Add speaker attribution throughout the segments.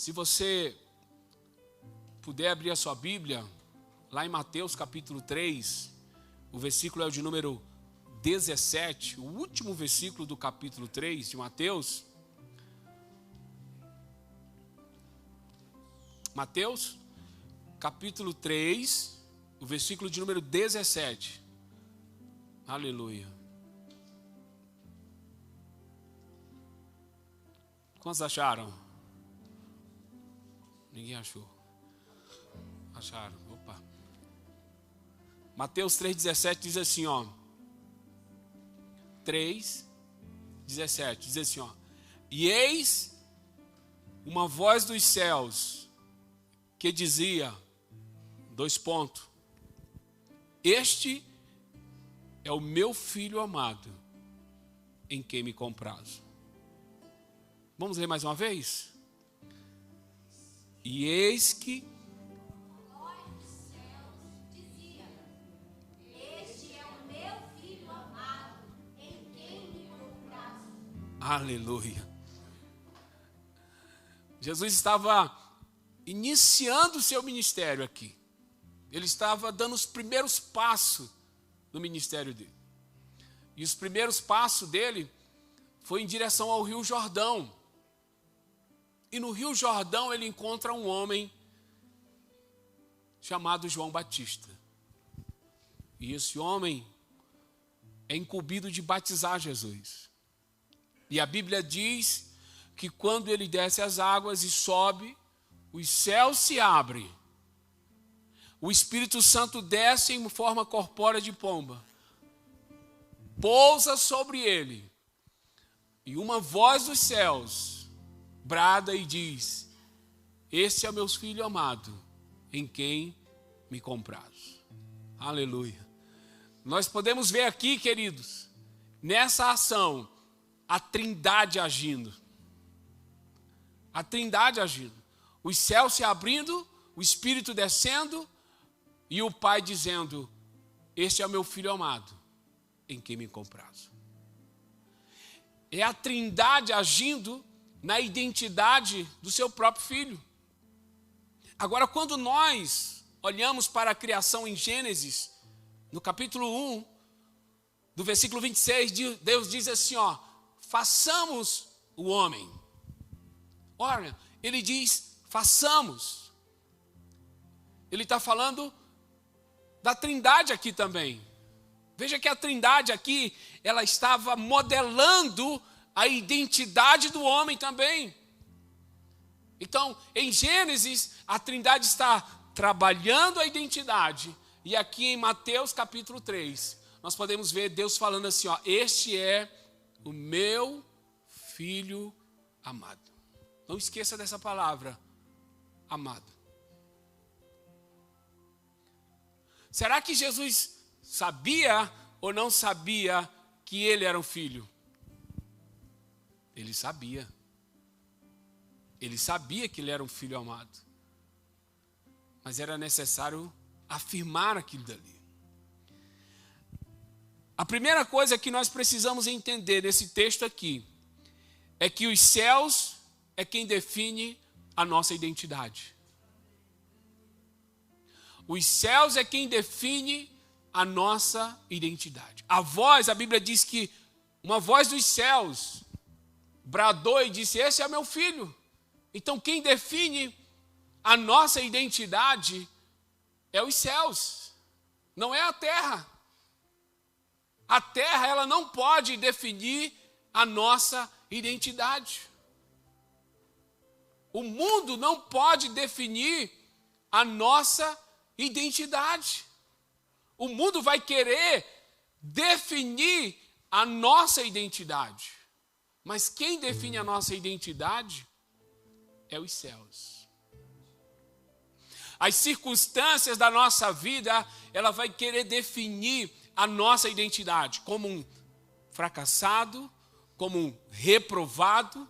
Speaker 1: Se você puder abrir a sua Bíblia, lá em Mateus capítulo 3, o versículo é o de número 17, o último versículo do capítulo 3 de Mateus. Mateus capítulo 3, o versículo de número 17. Aleluia. Quantos acharam? Ninguém achou. Acharam? Opa. Mateus 3,17 diz assim, ó. 3,17 diz assim, ó. E eis uma voz dos céus que dizia, este é o meu filho amado, em quem me comprazo. Vamos ler mais uma vez? E eis que
Speaker 2: este é o meu filho amado, em quem me comprazo.
Speaker 1: Aleluia. Jesus estava iniciando o seu ministério aqui. Ele estava dando os primeiros passos no ministério dele. E os primeiros passos dele foi em direção ao Rio Jordão. E no Rio Jordão ele encontra um homem chamado João Batista. E esse homem é incumbido de batizar Jesus. E a Bíblia diz que quando ele desce as águas e sobe, os céus se abrem. O Espírito Santo desce em forma corpórea de pomba. Pousa sobre ele. E uma voz dos céus brada e diz, este é o meu filho amado, em quem me comprazo. Aleluia. Nós podemos ver aqui, queridos, nessa ação, a Trindade agindo. A Trindade agindo. Os céus se abrindo, o Espírito descendo e o Pai dizendo, este é o meu filho amado, em quem me comprazo. É a Trindade agindo na identidade do seu próprio filho. Agora, quando nós olhamos para a criação em Gênesis, no capítulo 1, do versículo 26, Deus diz assim, ó, façamos o homem. Olha, ele diz, façamos. Ele está falando da Trindade aqui também. Veja que a Trindade aqui, ela estava modelando a identidade do homem também. Então, em Gênesis, a Trindade está trabalhando a identidade. E aqui em Mateus capítulo 3, nós podemos ver Deus falando assim, ó, este é o meu filho amado. Não esqueça dessa palavra, amado. Será que Jesus sabia ou não sabia que ele era um filho? Ele sabia. Ele sabia que ele era um filho amado. Mas era necessário afirmar aquilo dali. A primeira coisa que nós precisamos entender nesse texto aqui é que os céus é quem define a nossa identidade. Os céus é quem define a nossa identidade. A voz, a Bíblia diz que uma voz dos céus bradou e disse, esse é meu filho. Então quem define a nossa identidade é os céus, não é a terra. A terra, ela não pode definir a nossa identidade. O mundo não pode definir a nossa identidade. O mundo vai querer definir a nossa identidade. Mas quem define a nossa identidade é os céus. As circunstâncias da nossa vida, ela vai querer definir a nossa identidade como um fracassado, como um reprovado,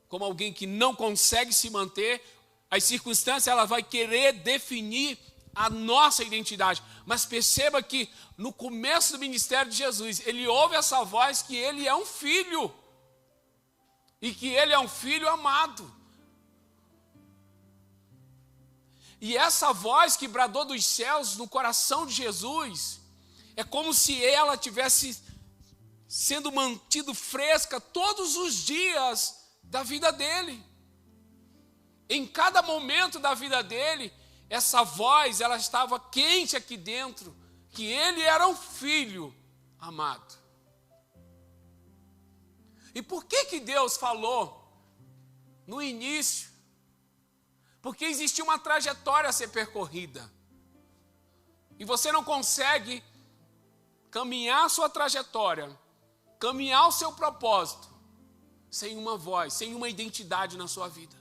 Speaker 1: como alguém que não consegue se manter. As circunstâncias, ela vai querer definir a nossa identidade. Mas perceba que no começo do ministério de Jesus, ele ouve essa voz que ele é um filho. E que ele é um filho amado. E essa voz que bradou dos céus no coração de Jesus, é como se ela tivesse sendo mantido fresca todos os dias da vida dele. Em cada momento da vida dele, essa voz, ela estava quente aqui dentro, que ele era um filho amado. E por que Deus falou no início? Porque existia uma trajetória a ser percorrida. E você não consegue caminhar a sua trajetória, caminhar o seu propósito, sem uma voz, sem uma identidade na sua vida.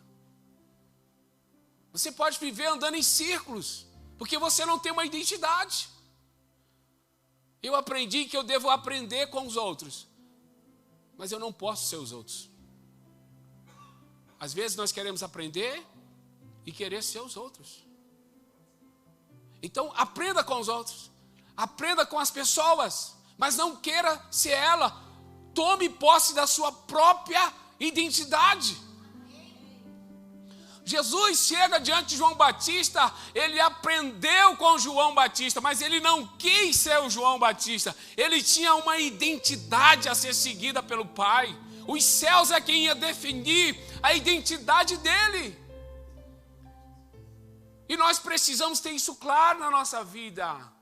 Speaker 1: Você pode viver andando em círculos, porque você não tem uma identidade. Eu aprendi que eu devo aprender com os outros, mas eu não posso ser os outros. Às vezes nós queremos aprender e querer ser os outros. Então aprenda com os outros, aprenda com as pessoas, mas não queira ser ela. Tome posse da sua própria identidade. Jesus chega diante de João Batista, ele aprendeu com João Batista, mas ele não quis ser o João Batista. Ele tinha uma identidade a ser seguida pelo Pai. Os céus é quem ia definir a identidade dele. E nós precisamos ter isso claro na nossa vida.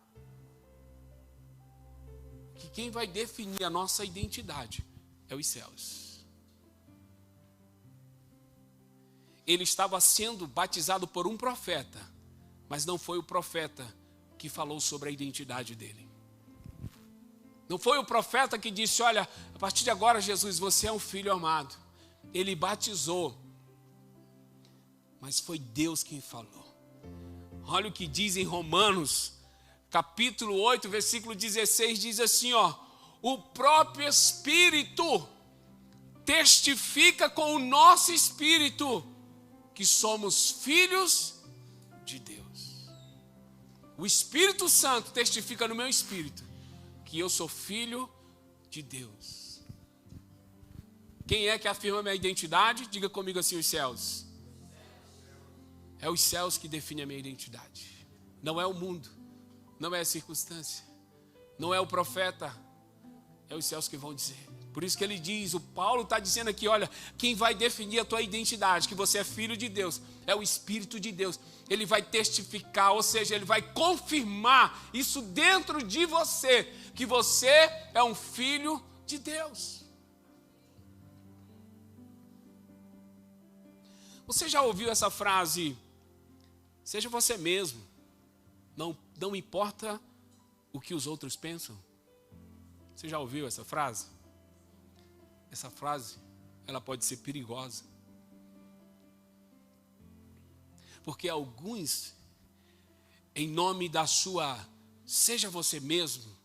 Speaker 1: Que quem vai definir a nossa identidade é os céus. Ele estava sendo batizado por um profeta, mas não foi o profeta que falou sobre a identidade dele. Não foi o profeta que disse, olha, a partir de agora, Jesus, você é um filho amado. Ele batizou, mas foi Deus quem falou. Olha o que diz em Romanos, capítulo 8, versículo 16, diz assim, ó, o próprio Espírito testifica com o nosso espírito que somos filhos de Deus. O Espírito Santo testifica no meu espírito que eu sou filho de Deus. Quem é que afirma minha identidade? Diga comigo assim, os céus. É os céus que definem a minha identidade. Não é o mundo, não é a circunstância, não é o profeta, é os céus que vão dizer. Por isso que ele diz, o Paulo está dizendo aqui, olha, quem vai definir a tua identidade, que você é filho de Deus, é o Espírito de Deus. Ele vai testificar, ou seja, ele vai confirmar isso dentro de você, que você é um filho de Deus. Você já ouviu essa frase, seja você mesmo, não importa o que os outros pensam? Você já ouviu essa frase? Essa frase, ela pode ser perigosa. Porque alguns, em nome da sua, seja você mesmo,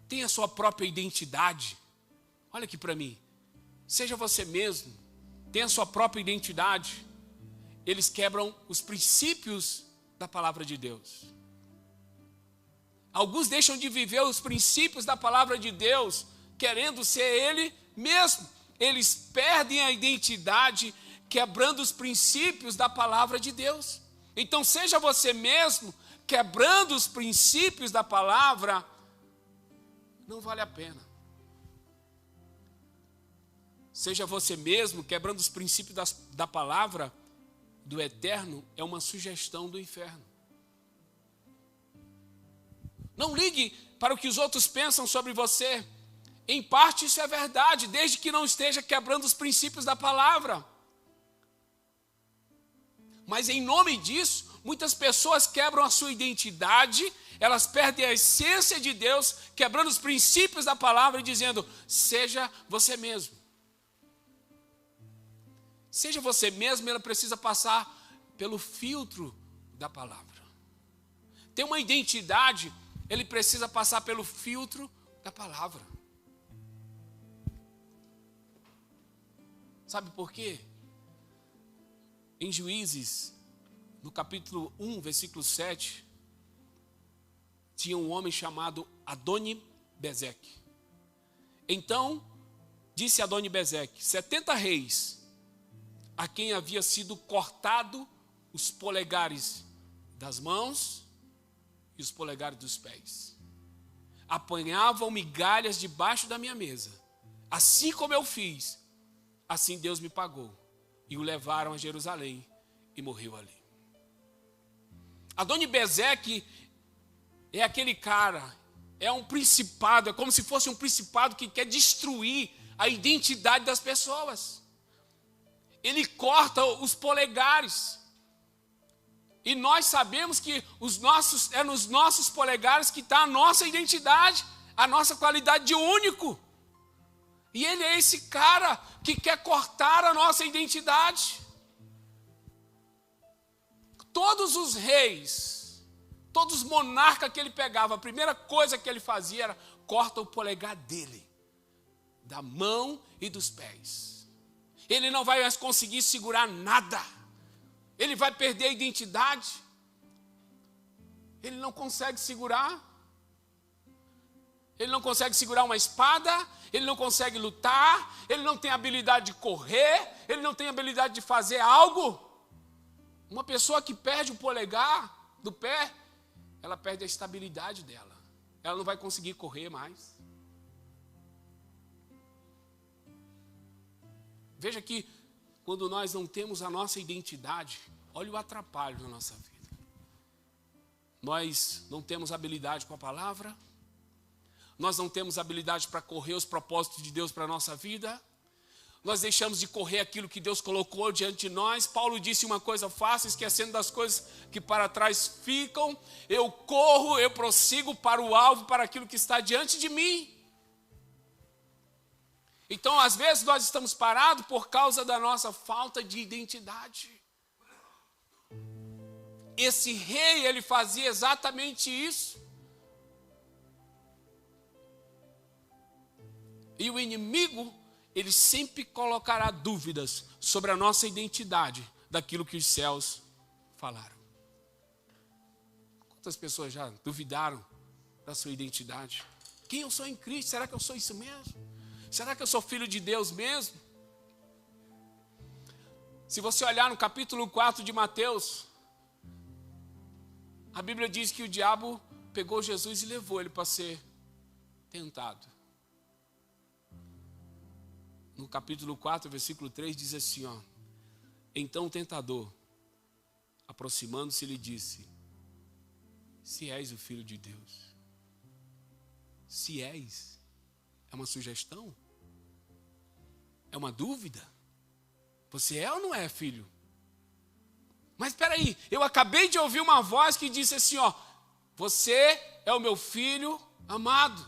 Speaker 1: tem a sua própria identidade. Olha aqui para mim, seja você mesmo, tem a sua própria identidade. Eles quebram os princípios da palavra de Deus. Alguns deixam de viver os princípios da palavra de Deus, querendo ser ele mesmo. Eles perdem a identidade, quebrando os princípios da palavra de Deus. Então seja você mesmo, quebrando os princípios da palavra, não vale a pena. Seja você mesmo, quebrando os princípios da palavra do eterno, é uma sugestão do inferno. Não ligue para o que os outros pensam sobre você. Em parte isso é verdade, desde que não esteja quebrando os princípios da palavra. Mas em nome disso, muitas pessoas quebram a sua identidade, elas perdem a essência de Deus, quebrando os princípios da palavra e dizendo, seja você mesmo. Seja você mesmo, ela precisa passar pelo filtro da palavra. Ter uma identidade, ele precisa passar pelo filtro da palavra. Sabe por quê? Em Juízes, no capítulo 1, versículo 7, tinha um homem chamado Adoni-Bezeque. Então, disse Adoni-Bezeque, 70 reis, a quem havia sido cortado os polegares das mãos e os polegares dos pés. Apanhavam migalhas debaixo da minha mesa. Assim como eu fiz, assim Deus me pagou. E o levaram a Jerusalém e morreu ali. Adoni-Bezeque é aquele cara, é um principado, é como se fosse um principado que quer destruir a identidade das pessoas. Ele corta os polegares. E nós sabemos que é nos nossos polegares que está a nossa identidade, a nossa qualidade de único. E ele é esse cara que quer cortar a nossa identidade. Todos os reis, todos os monarcas que ele pegava, a primeira coisa que ele fazia era corta o polegar dele, da mão e dos pés. Ele não vai mais conseguir segurar nada. Ele vai perder a identidade. Ele não consegue segurar. Ele não consegue segurar uma espada. Ele não consegue lutar. Ele não tem habilidade de correr. Ele não tem habilidade de fazer algo. Uma pessoa que perde o polegar do pé, ela perde a estabilidade dela. Ela não vai conseguir correr mais. Veja que quando nós não temos a nossa identidade, olha o atrapalho na nossa vida. Nós não temos habilidade com a palavra, nós não temos habilidade para correr os propósitos de Deus para a nossa vida, nós deixamos de correr aquilo que Deus colocou diante de nós. Paulo disse uma coisa fácil, esquecendo das coisas que para trás ficam, eu corro, eu prossigo para o alvo, para aquilo que está diante de mim. Então, às vezes, nós estamos parados por causa da nossa falta de identidade. Esse rei, ele fazia exatamente isso. E o inimigo, ele sempre colocará dúvidas sobre a nossa identidade, daquilo que os céus falaram. Quantas pessoas já duvidaram da sua identidade? Quem eu sou em Cristo? Será que eu sou isso mesmo? Será que eu sou filho de Deus mesmo? Se você olhar no capítulo 4 de Mateus, a Bíblia diz que o diabo pegou Jesus e levou ele para ser tentado. No capítulo 4, versículo 3, diz assim, ó: então o tentador, aproximando-se, lhe disse: se és o filho de Deus. Se és, é uma sugestão? É uma dúvida? Você é ou não é filho? Mas espera aí, eu acabei de ouvir uma voz que disse assim, ó: você é o meu filho amado.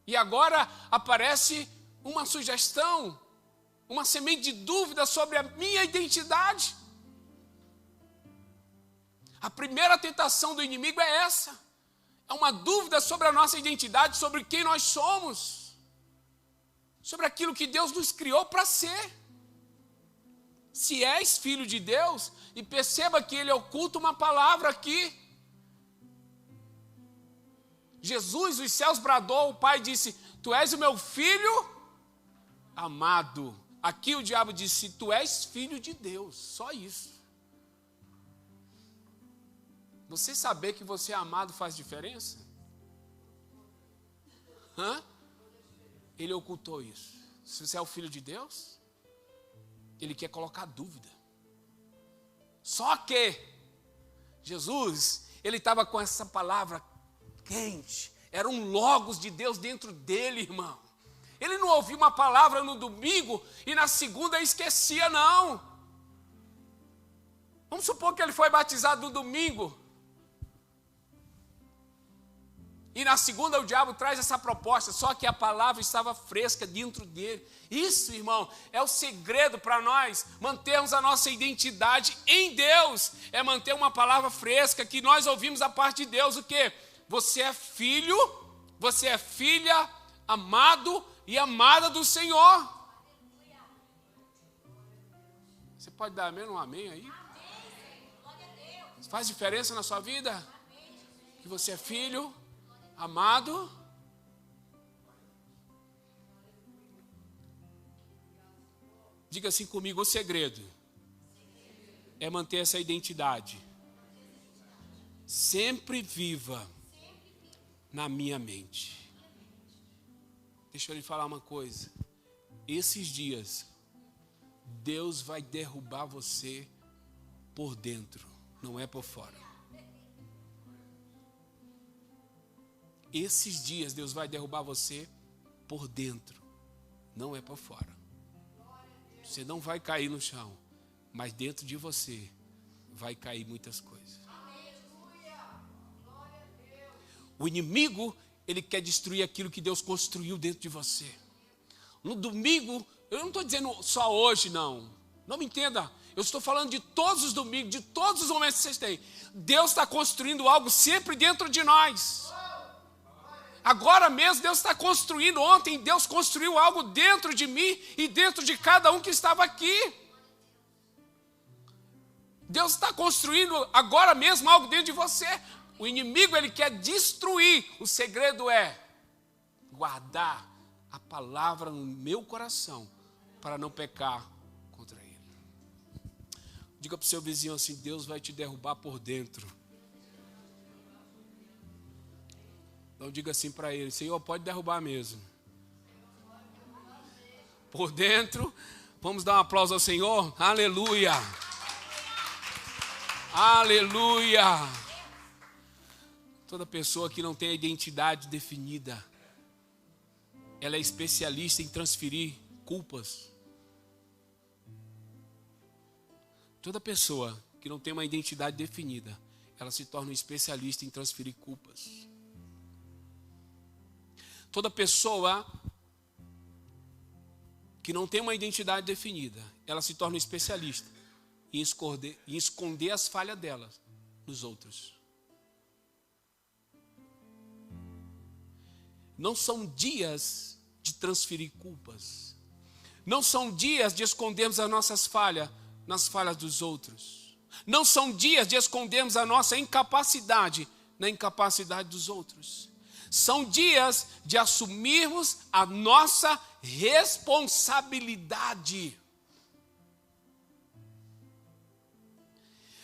Speaker 1: E agora aparece uma sugestão, uma semente de dúvida sobre a minha identidade. A primeira tentação do inimigo é essa. É uma dúvida sobre a nossa identidade, sobre quem nós somos, sobre aquilo que Deus nos criou para ser. Se és filho de Deus, e perceba que ele oculta uma palavra aqui. Jesus, os céus bradou, o Pai disse: tu és o meu filho amado. Aqui o diabo disse: tu és filho de Deus, só isso. Você saber que você é amado faz diferença? Ele ocultou isso. Se você é o filho de Deus, ele quer colocar dúvida. Só que Jesus, ele estava com essa palavra quente. Era um logos de Deus dentro dele, irmão. Ele não ouvia uma palavra no domingo e na segunda esquecia, não. Vamos supor que ele foi batizado no domingo. E na segunda o diabo traz essa proposta, só que a palavra estava fresca dentro dele. Isso, irmão, é o segredo para nós mantermos a nossa identidade em Deus. É manter uma palavra fresca que nós ouvimos a parte de Deus. O quê? Você é filho, você é filha, amado e amada do Senhor. Você pode dar amém ou um amém aí? Faz diferença na sua vida? Que você é filho, amado. Diga assim comigo: o segredo é manter essa identidade sempre viva na minha mente. Deixa eu lhe falar uma coisa. Esses dias, Deus vai derrubar você por dentro, não é por fora. Esses dias, Deus vai derrubar você por dentro, não é por fora. Você não vai cair no chão, mas dentro de você vai cair muitas coisas. O inimigo, ele quer destruir aquilo que Deus construiu dentro de você. No domingo, eu não estou dizendo só hoje, não. Não me entenda. Eu estou falando de todos os domingos, de todos os momentos que vocês têm. Deus está construindo algo sempre dentro de nós. Agora mesmo Deus está construindo. Ontem Deus construiu algo dentro de mim e dentro de cada um que estava aqui. Deus está construindo agora mesmo algo dentro de você. O inimigo, ele quer destruir. O segredo é guardar a palavra no meu coração para não pecar contra ele. Diga para o seu vizinho assim: Deus vai te derrubar por dentro. Então diga assim para ele: Senhor, pode derrubar mesmo. Por dentro. Vamos dar um aplauso ao Senhor. Aleluia. Aleluia. Toda pessoa que não tem a identidade definida, ela é especialista em transferir culpas. Toda pessoa que não tem uma identidade definida, ela se torna um especialista em transferir culpas. Toda pessoa que não tem uma identidade definida, ela se torna um especialista em esconder as falhas dela nos outros. Não são dias de transferir culpas. Não são dias de escondermos as nossas falhas nas falhas dos outros. Não são dias de escondermos a nossa incapacidade na incapacidade dos outros. São dias de assumirmos a nossa responsabilidade.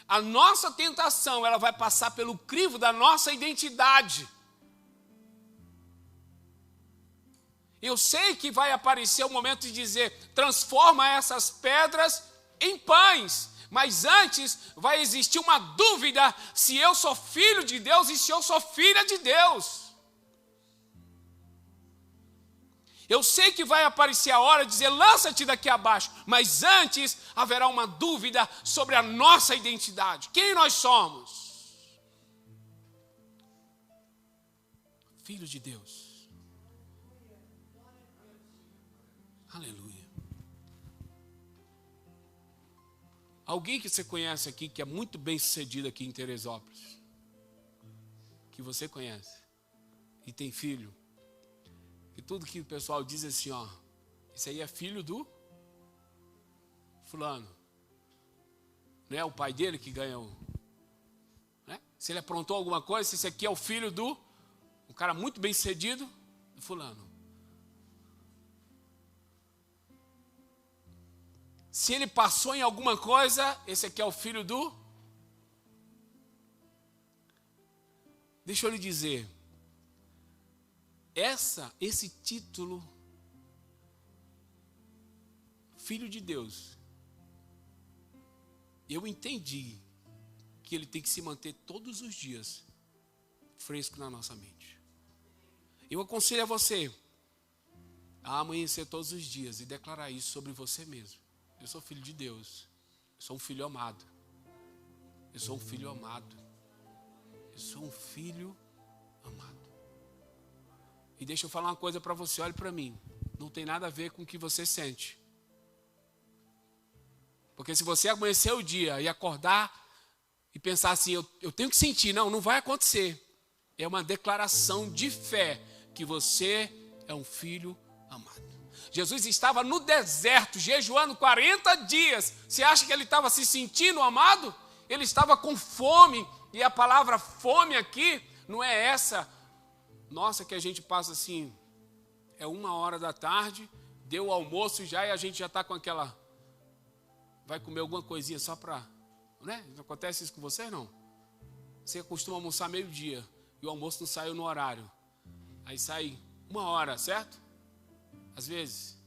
Speaker 1: A nossa tentação, ela vai passar pelo crivo da nossa identidade. Eu sei que vai aparecer o momento de dizer: transforma essas pedras em pães. Mas antes vai existir uma dúvida se eu sou filho de Deus e se eu sou filha de Deus. Eu sei que vai aparecer a hora de dizer: lança-te daqui abaixo. Mas antes haverá uma dúvida sobre a nossa identidade. Quem nós somos? Filho de Deus. Aleluia. Alguém que você conhece aqui, que é muito bem sucedido aqui em Teresópolis, que você conhece, e tem filho, e tudo que o pessoal diz assim, ó, esse aí é filho do fulano. Não é o pai dele que ganha o... Né? Se ele aprontou alguma coisa, se esse aqui é o filho do... um cara muito bem sucedido, do fulano. Se ele passou em alguma coisa, esse aqui é o filho do... Deixa eu lhe dizer, esse título, Filho de Deus, eu entendi que ele tem que se manter todos os dias fresco na nossa mente. Eu aconselho a você a amanhecer todos os dias e declarar isso sobre você mesmo. Eu sou filho de Deus. Eu sou um filho amado. Eu sou um filho amado. Eu sou um filho amado. E deixa eu falar uma coisa para você, olhe para mim. Não tem nada a ver com o que você sente. Porque se você amanhecer o dia e acordar e pensar assim, eu tenho que sentir, não vai acontecer. É uma declaração de fé que você é um filho amado. Jesus estava no deserto, jejuando 40 dias. Você acha que ele estava se sentindo amado? Ele estava com fome. E a palavra fome aqui não é essa. Nossa, que a gente passa assim, é 1h da tarde, deu o almoço já e a gente já está com aquela... Vai comer alguma coisinha só para Né? Não acontece isso com você, não? Você costuma almoçar meio-dia e o almoço não saiu no horário. Aí sai 1 hora, certo? Às vezes.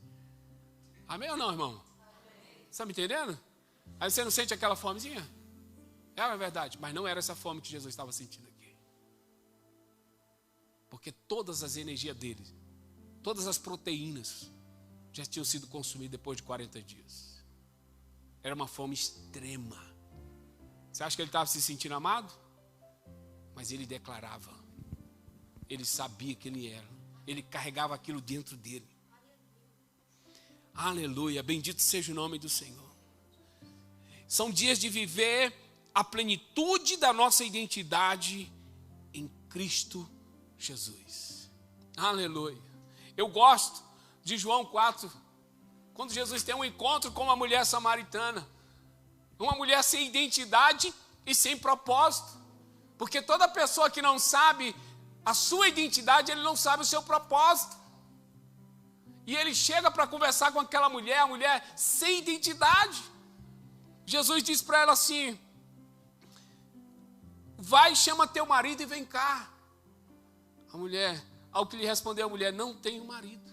Speaker 1: Amém ou não, irmão? Você está me entendendo? Aí você não sente aquela fomezinha? É verdade, mas não era essa fome que Jesus estava sentindo aqui. Porque todas as energias dele, todas as proteínas já tinham sido consumidas depois de 40 dias. Era uma fome extrema. Você acha que ele estava se sentindo amado? Mas ele declarava. Ele sabia quem ele era. Ele carregava aquilo dentro dele. Aleluia, bendito seja o nome do Senhor. São dias de viver a plenitude da nossa identidade em Cristo Jesus. Aleluia. Eu gosto de João 4, quando Jesus tem um encontro com uma mulher samaritana. Uma mulher sem identidade e sem propósito. Porque toda pessoa que não sabe a sua identidade, ele não sabe o seu propósito. E ele chega para conversar com aquela mulher, a mulher sem identidade. Jesus diz para ela assim: vai, chama teu marido e vem cá. A mulher, ao que lhe respondeu a mulher: não tenho marido.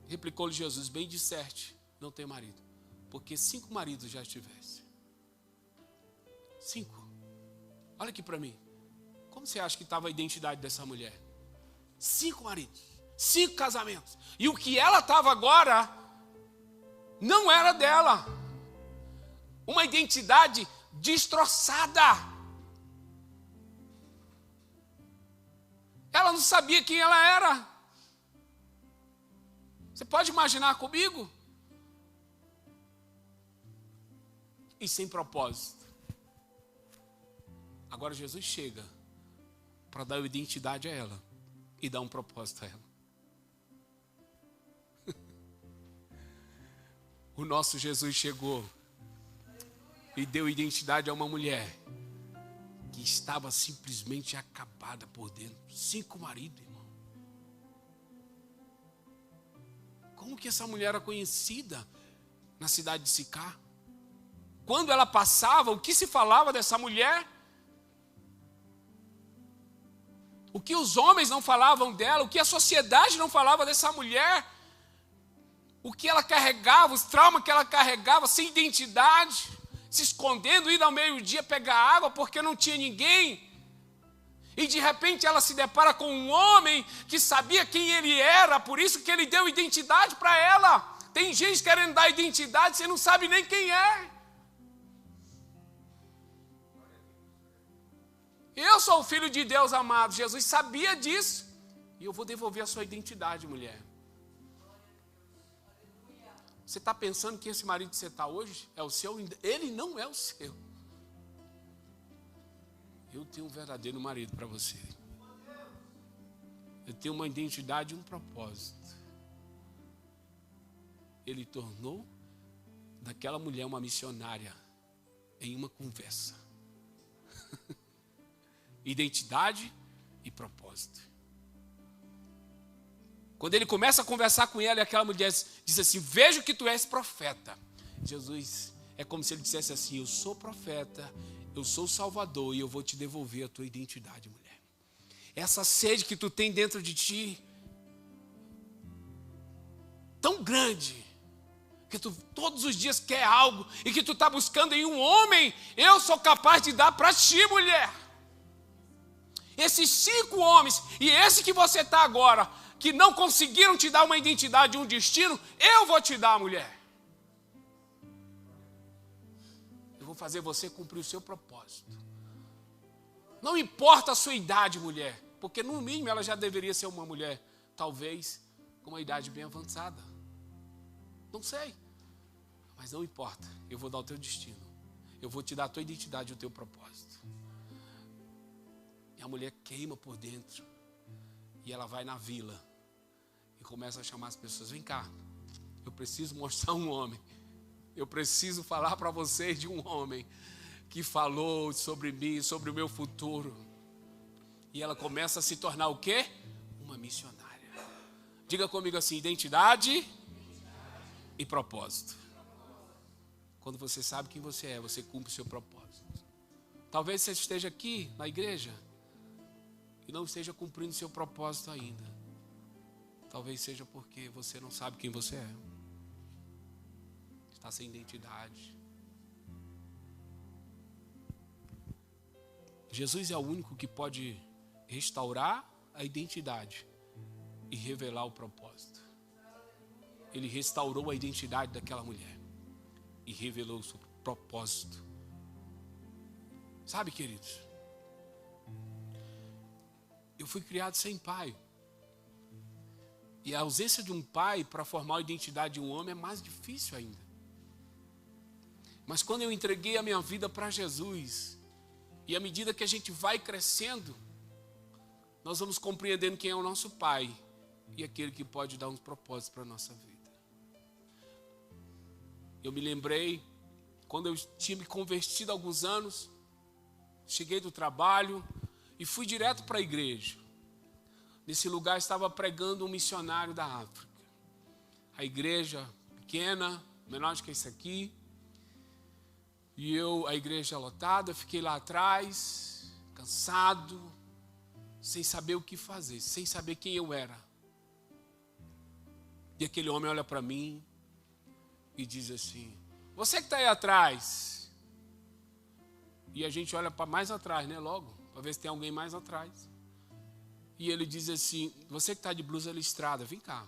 Speaker 1: Replicou-lhe Jesus: bem disseste, não tenho marido, porque 5 maridos já tivesse. 5. Olha aqui para mim. Como você acha que estava a identidade dessa mulher? 5 maridos, 5 casamentos. E o que ela estava agora não era dela. Uma identidade destroçada. Ela não sabia quem ela era. Você pode imaginar comigo? E sem propósito. Agora Jesus chega para dar identidade a ela e dar um propósito a ela. O nosso Jesus chegou e deu identidade a uma mulher que estava simplesmente acabada por dentro. 5 maridos, irmão. Como que essa mulher era conhecida na cidade de Sicar? Quando ela passava, o que se falava dessa mulher? O que os homens não falavam dela, o que a sociedade não falava dessa mulher, o que ela carregava, os traumas que ela carregava, sem identidade, se escondendo, indo ao meio-dia pegar água porque não tinha ninguém. E de repente ela se depara com um homem que sabia quem ele era, por isso que ele deu identidade para ela. Tem gente querendo dar identidade, você não sabe nem quem é. Eu sou o filho de Deus amado. Jesus sabia disso. E eu vou devolver a sua identidade, mulher. Você está pensando que esse marido que você está hoje é o seu? Ele não é o seu. Eu tenho um verdadeiro marido para você. Eu tenho uma identidade e um propósito. Ele tornou daquela mulher uma missionária em uma conversa. Identidade e propósito. Quando ele começa a conversar com ela, e aquela mulher diz assim: vejo que tu és profeta. Jesus, é como se ele dissesse assim: eu sou profeta, eu sou salvador e eu vou te devolver a tua identidade, mulher. Essa sede que tu tem dentro de ti, tão grande, que tu todos os dias quer algo e que tu está buscando em um homem, eu sou capaz de dar para ti, mulher. Esses 5 homens e esse que você está agora, que não conseguiram te dar uma identidade e um destino, eu vou te dar, mulher. Eu vou fazer você cumprir o seu propósito. Não importa a sua idade, mulher, porque no mínimo ela já deveria ser uma mulher, talvez, com uma idade bem avançada. Não sei, mas não importa, eu vou dar o teu destino. Eu vou te dar a tua identidade e o teu propósito. A mulher queima por dentro. E ela vai na vila e começa a chamar as pessoas: vem cá, eu preciso mostrar um homem. Eu preciso falar para vocês de um homem que falou sobre mim, sobre o meu futuro. E ela começa a se tornar o quê? Uma missionária. Diga comigo assim: identidade e propósito. Quando você sabe quem você é, você cumpre o seu propósito. Talvez você esteja aqui na igreja e não esteja cumprindo o seu propósito ainda. Talvez seja porque você não sabe quem você é. Está sem identidade. Jesus é o único que pode restaurar a identidade e revelar o propósito. Ele restaurou a identidade daquela mulher e revelou o seu propósito. Sabe, queridos, eu fui criado sem pai. E a ausência de um pai para formar a identidade de um homem é mais difícil ainda. Mas quando eu entreguei a minha vida para Jesus, e à medida que a gente vai crescendo, nós vamos compreendendo quem é o nosso pai e aquele que pode dar uns propósitos para a nossa vida. Eu me lembrei, quando eu tinha me convertido há alguns anos, cheguei do trabalho e fui direto para a igreja. Nesse lugar estava pregando um missionário da África. A igreja pequena, menor do que esse aqui. E a igreja lotada, fiquei lá atrás, cansado, sem saber o que fazer, sem saber quem eu era. E aquele homem olha para mim e diz assim: você que está aí atrás. E a gente olha para mais atrás, né, logo, para ver se tem alguém mais atrás. E ele diz assim: você que está de blusa listrada, vem cá.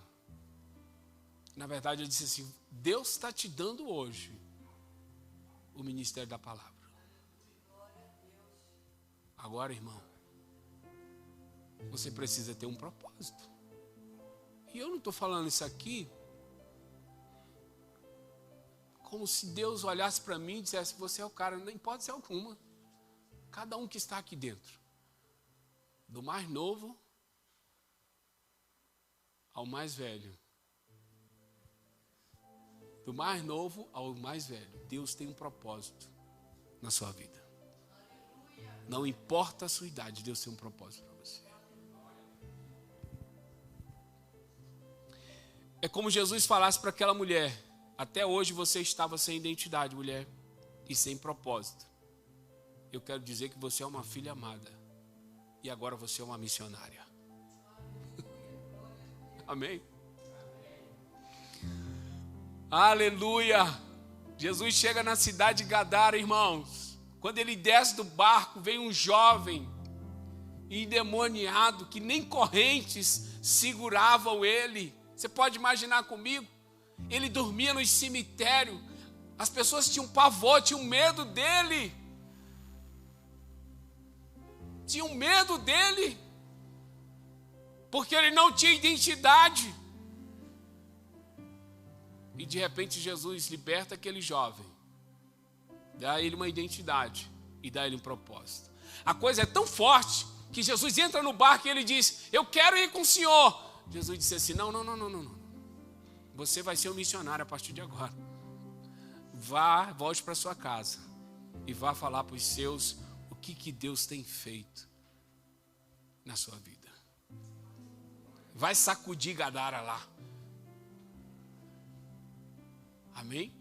Speaker 1: Na verdade ele disse assim: Deus está te dando hoje o ministério da palavra. Agora, irmão, você precisa ter um propósito. E eu não estou falando isso aqui como se Deus olhasse para mim e dissesse: você é o cara. Não pode ser alguma. Cada um que está aqui dentro, do mais novo ao mais velho, do mais novo ao mais velho, Deus tem um propósito na sua vida. Não importa a sua idade, Deus tem um propósito para você. É como Jesus falasse para aquela mulher: até hoje você estava sem identidade, mulher, e sem propósito. Eu quero dizer que você é uma filha amada. E agora você é uma missionária. Amém? Aleluia! Jesus chega na cidade de Gadara, irmãos. Quando ele desce do barco, vem um jovem endemoniado que nem correntes seguravam ele. Você pode imaginar comigo? Ele dormia no cemitério. As pessoas tinham pavor, tinham medo dele. Tinham medo dele. Porque ele não tinha identidade. E de repente Jesus liberta aquele jovem. Dá a ele uma identidade e dá a ele um propósito. A coisa é tão forte que Jesus entra no barco e ele diz: eu quero ir com o senhor. Jesus disse assim: não. Você vai ser um missionário a partir de agora. Volte para sua casa e vá falar para os seus o que Deus tem feito na sua vida. Vai sacudir Gadara lá. Amém?